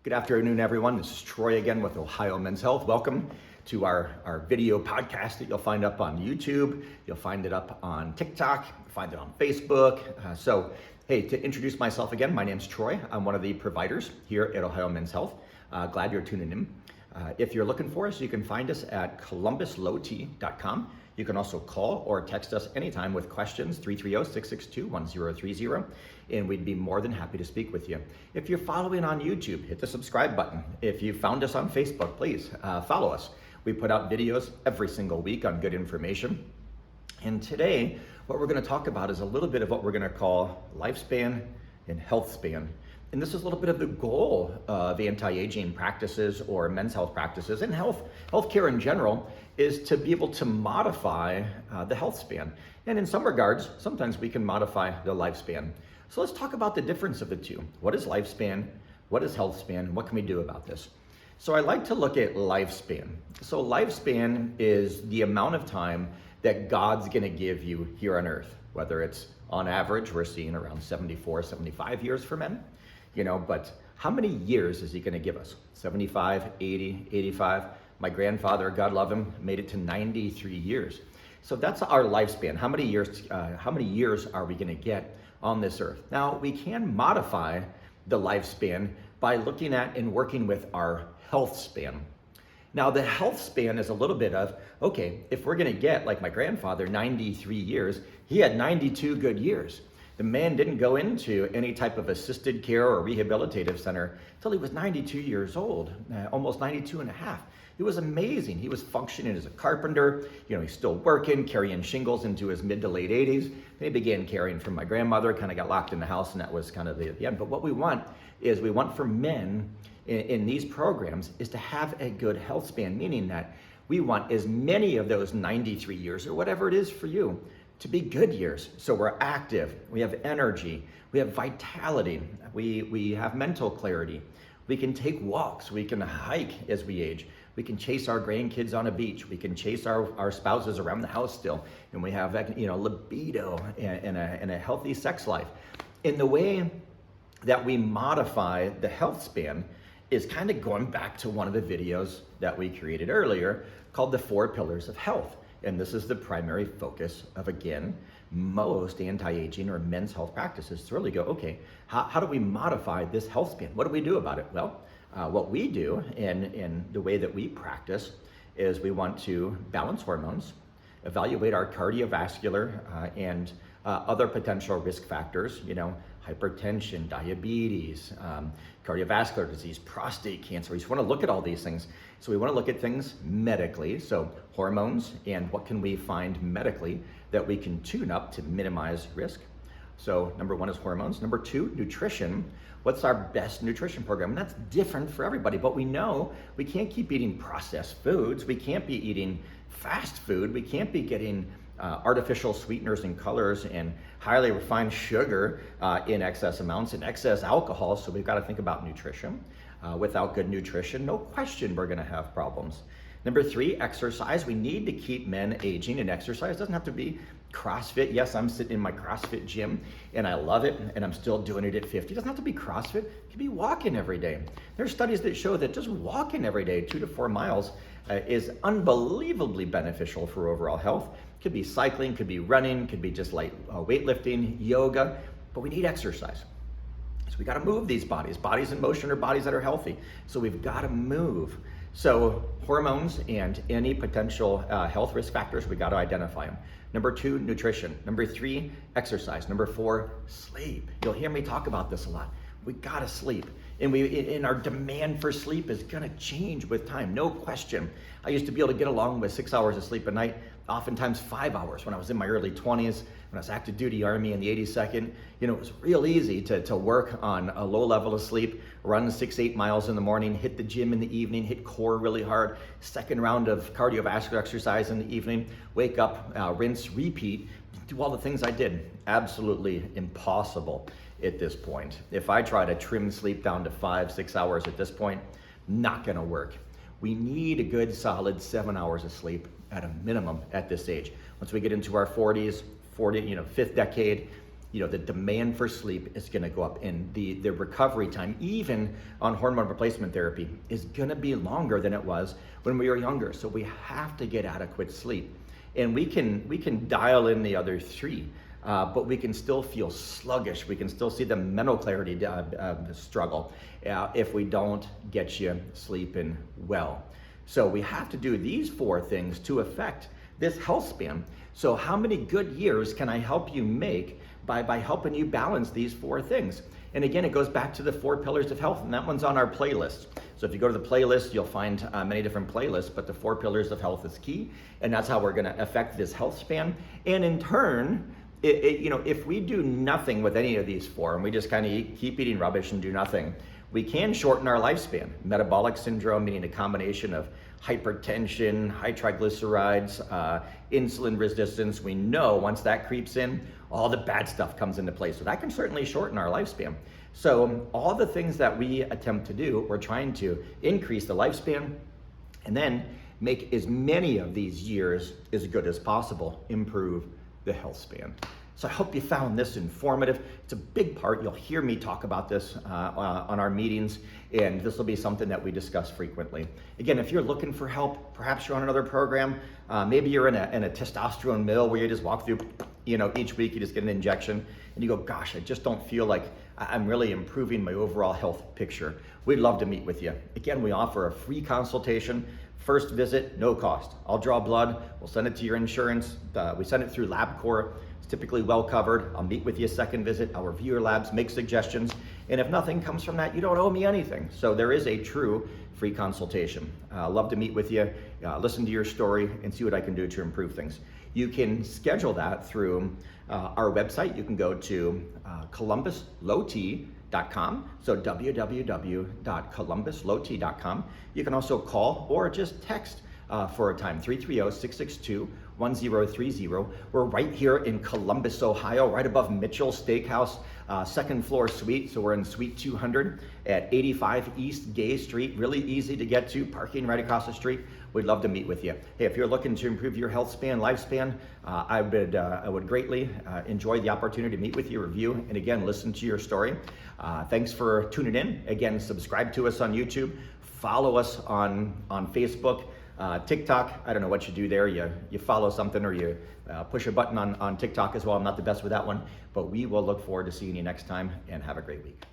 Good afternoon, everyone. This is Troy again with Ohio Men's Health. Welcome to our video podcast that you'll find up on YouTube. You'll find it up on TikTok, find it on Facebook. Hey, to introduce myself again, my name's Troy. I'm one of the providers here at Ohio Men's Health. Glad you're tuning in. If you're looking for us, you can find us at columbuslowt.com. You can also call or text us anytime with questions, 330-662-1030, and we'd be more than happy to speak with you. If you're following on YouTube, hit the subscribe button. If you found us on Facebook, please follow us. We put out videos every single week on good information. And today, what we're gonna talk about is a little bit of what we're gonna call lifespan and health span. And this is a little bit of the goal of anti-aging practices or men's health practices and healthcare in general is to be able to modify the health span. And in some regards, sometimes we can modify the lifespan. So let's talk about the difference of the two. What is lifespan? What is health span? What can we do about this? So I like to look at lifespan. So lifespan is the amount of time that God's gonna give you here on earth, whether it's on average, we're seeing around 74, 75 years for men. But how many years is he gonna give us? 75, 80, 85? My grandfather, God love him, made it to 93 years. So that's our lifespan. How many years are we gonna get on this earth? Now, we can modify the lifespan by looking at and working with our health span. Now, the health span is a little bit of, okay, if we're gonna get, like my grandfather, 93 years, he had 92 good years. The man didn't go into any type of assisted care or rehabilitative center until he was 92 years old, almost 92 and a half. It was amazing. He was functioning as a carpenter. He's still working, carrying shingles into his mid to late 80s. Then he began caring for my grandmother, kind of got locked in the house, and that was kind of the end. But what we want for men in these programs is to have a good health span, meaning that we want as many of those 93 years or whatever it is for you to be good years. So we're active, we have energy, we have vitality, we have mental clarity, we can take walks, we can hike as we age, we can chase our grandkids on a beach, we can chase our spouses around the house still, and we have libido and a healthy sex life. In the way that we modify the health span is kind of going back to one of the videos that we created earlier called the 4 Pillars of Health. And this is the primary focus of, again, most anti-aging or men's health practices to really go, okay, how do we modify this health span? What do we do about it? Well, what we do in the way that we practice is we want to balance hormones, evaluate our cardiovascular and other potential risk factors, hypertension, diabetes, cardiovascular disease, prostate cancer. We just want to look at all these things. So we want to look at things medically, so hormones and what can we find medically that we can tune up to minimize risk. So number 1 is hormones. Number 2, nutrition. What's our best nutrition program? And that's different for everybody, but we know we can't keep eating processed foods. We can't be eating fast food. We can't be getting artificial sweeteners and colors and highly refined sugar in excess amounts and excess alcohol. So we've got to think about nutrition. Without good nutrition, no question we're going to have problems. Number 3, exercise. We need to keep men aging, and exercise doesn't have to be CrossFit. Yes, I'm sitting in my CrossFit gym and I love it and I'm still doing it at 50. It doesn't have to be CrossFit. It can be walking every day. There's studies that show that just walking every day, 2 to 4 miles, is unbelievably beneficial for overall health. Could be cycling, could be running, could be just light weightlifting, yoga, but we need exercise. So we got to move these bodies. Bodies in motion are bodies that are healthy. So we've got to move. So hormones and any potential health risk factors, we got to identify them. Number 2, nutrition. Number 3, exercise. Number 4, sleep. You'll hear me talk about this a lot. We got to sleep. And our demand for sleep is going to change with time, no question. I used to be able to get along with 6 hours of sleep a night, oftentimes 5 hours when I was in my early 20s, when I was active duty Army in the 82nd. It was real easy to work on a low level of sleep, run 6-8 miles in the morning, hit the gym in the evening, hit core really hard, second round of cardiovascular exercise in the evening, wake up, rinse, repeat, do all the things I did. Absolutely impossible at this point. If I try to trim sleep down to 5-6 hours at this point, not gonna work. We need a good solid 7 hours of sleep at a minimum at this age. Once we get into our 40s, 5th decade, the demand for sleep is going to go up, and the recovery time, even on hormone replacement therapy, is going to be longer than it was when we were younger. So we have to get adequate sleep, and we can dial in the other three, but we can still feel sluggish. We can still see the mental clarity struggle if we don't get you sleeping well. So we have to do these 4 things to affect this health span. So how many good years can I help you make by helping you balance these 4 things? And again, it goes back to the 4 pillars of health, and that one's on our playlist. So if you go to the playlist, you'll find many different playlists, but the 4 pillars of health is key, and that's how we're gonna affect this health span. And in turn, if we do nothing with any of these 4, and we just kind of keep eating rubbish and do nothing, we can shorten our lifespan. Metabolic syndrome, meaning a combination of hypertension, high triglycerides, insulin resistance. We know once that creeps in, all the bad stuff comes into play. So that can certainly shorten our lifespan. So all the things that we attempt to do, we're trying to increase the lifespan and then make as many of these years as good as possible, improve the health span. So I hope you found this informative. It's a big part. You'll hear me talk about this on our meetings, and this will be something that we discuss frequently. Again, if you're looking for help, perhaps you're on another program, maybe you're in a testosterone mill where you just walk through, each week you just get an injection, and you go, gosh, I just don't feel like I'm really improving my overall health picture. We'd love to meet with you. Again, we offer a free consultation. First visit, no cost. I'll draw blood, we'll send it to your insurance. We send it through LabCorp. It's typically well covered. I'll meet with you a second visit. I'll review your labs, make suggestions. And if nothing comes from that, you don't owe me anything. So there is a true free consultation. Love to meet with you, listen to your story, and see what I can do to improve things. You can schedule that through our website. You can go to columbuslowt.com. So www.columbuslowt.com. You can also call or just text for a time, 330-662-1030. We're right here in Columbus, Ohio, right above Mitchell Steakhouse, second floor suite. So we're in Suite 200 at 85 East Gay Street. Really easy to get to, parking right across the street. We'd love to meet with you. Hey, if you're looking to improve your health span, lifespan, I would greatly enjoy the opportunity to meet with you, review, and again, listen to your story. Thanks for tuning in. Again, subscribe to us on YouTube. Follow us on Facebook. TikTok, I don't know what you do there. You follow something or you push a button on TikTok as well. I'm not the best with that one, but we will look forward to seeing you next time, and have a great week.